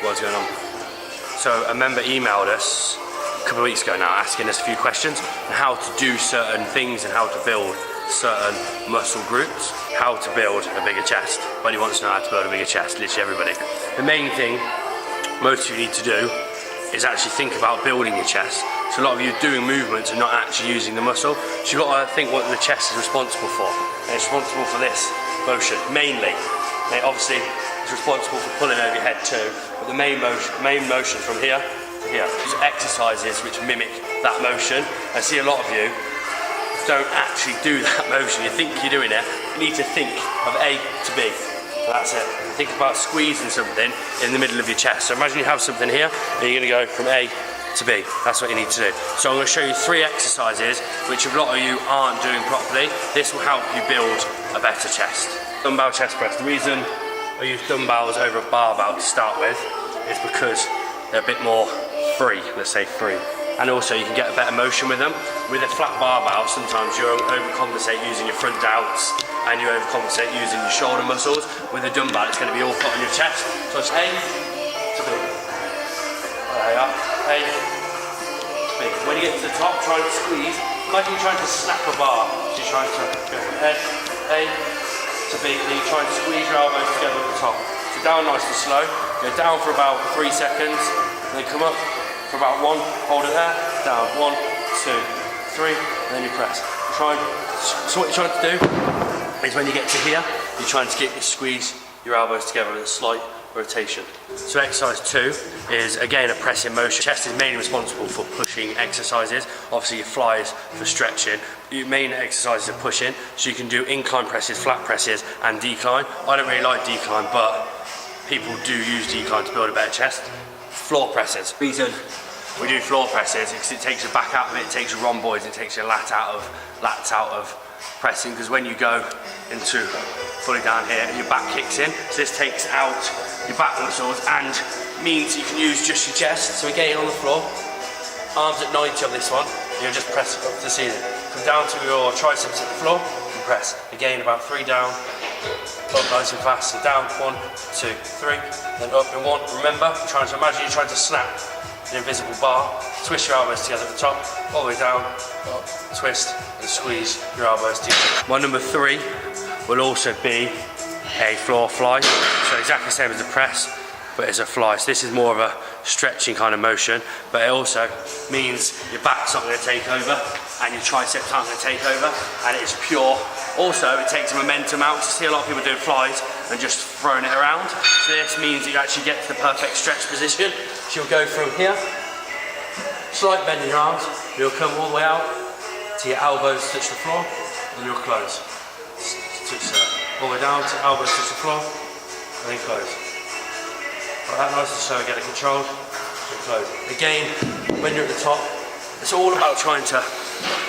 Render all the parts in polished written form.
what's going on. So a member emailed us a couple of weeks ago now asking us a few questions on how to do certain things and how to build certain muscle groups, how to build a bigger chest. But he wants to know how to build a bigger chest, literally everybody. The main thing most of you need to do is actually think about building your chest. So a lot of you are doing movements and not actually using the muscle. So you've got to think what the chest is responsible for. And it's responsible for this motion, mainly. And obviously, it's responsible for pulling over your head too, but the main motion from here to here. There's exercises which mimic that motion. I see a lot of you don't actually do that motion. You think you're doing it, you need to think of A to B. And that's it. Think about squeezing something in the middle of your chest. So imagine you have something here, and you're gonna go from A to B. That's what you need to do. So I'm gonna show you 3 exercises which a lot of you aren't doing properly. This will help you build a better chest. Dumbbell chest press. The reason I use dumbbells over a barbell to start with is because they're a bit more free, let's say free. And also you can get a better motion with them. With a flat barbell, sometimes you overcompensate using your front delts and you overcompensate using your shoulder muscles. With a dumbbell, it's going to be all put on your chest. So it's A to B. There you are. A to B. When you get to the top, try and squeeze. Imagine you're trying to snap a bar. So you're trying to go from A to B, and then you try and squeeze your elbows together at the top. So down nice and slow. Go down for about 3 seconds, and then come up for about 1, hold it there, down, 1, 2, 3, and then you press. So what you're trying to do is when you get to here, you're trying to squeeze your elbows together with a slight rotation. So exercise 2 is again a pressing motion. Chest is mainly responsible for pushing exercises. Obviously your flies for stretching. Your main exercises are pushing, so you can do incline presses, flat presses, and decline. I don't really like decline, but people do use decline to build a better chest. Floor presses. The reason we do floor presses is because it takes your back out of it, it takes your rhomboids, it takes your lats out of pressing, because when you go into fully down here, your back kicks in. So this takes out your back muscles and means you can use just your chest. So again on the floor, arms at 90 on this one, you'll just press up to the ceiling. Come down to your triceps at the floor and press. Again about 3 down, up nice and fast, so down, 1, 2, 3, then up in 1. Remember, imagine you're trying to snap an invisible bar, twist your elbows together at the top, all the way down, up, twist, and squeeze your elbows together. My number 3 will also be a floor fly, so exactly the same as the press, but it's a fly. So this is more of a stretching kind of motion, but it also means your back's not going to take over, and your triceps aren't going to take over, and it's pure. Also, it takes momentum out. You see a lot of people doing flies and just throwing it around. So this means you actually get to the perfect stretch position. So you'll go from here, slight bend in your arms, you'll come all the way out to your elbows touch the floor, and you'll close. All the way down to elbows touch the floor, and then close. Like that, nice and slow, get it controlled, and close. Again, when you're at the top, it's all about trying to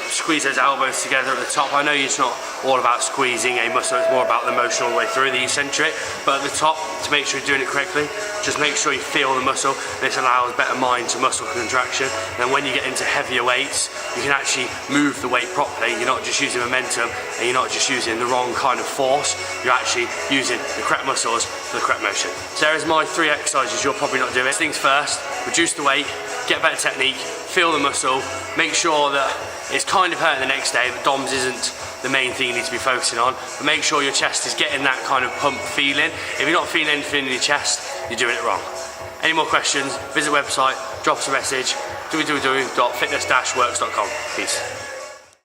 squeeze those elbows together at the top. I know it's not all about squeezing a muscle, it's more about the motion all the way through, the eccentric, but at the top, to make sure you're doing it correctly, just make sure you feel the muscle. This allows better mind to muscle contraction. And when you get into heavier weights, you can actually move the weight properly. You're not just using momentum, and you're not just using the wrong kind of force, you're actually using the correct muscles for the correct motion. So there's my 3 exercises you're probably not doing. Things first, reduce the weight, get better technique, feel the muscle, make sure that it's kind of hurting the next day, but DOMS isn't the main thing you need to be focusing on. But make sure your chest is getting that kind of pump feeling. If you're not feeling anything in your chest, you're doing it wrong. Any more questions, visit the website, drop us a message, www.fitness-works.com. Peace.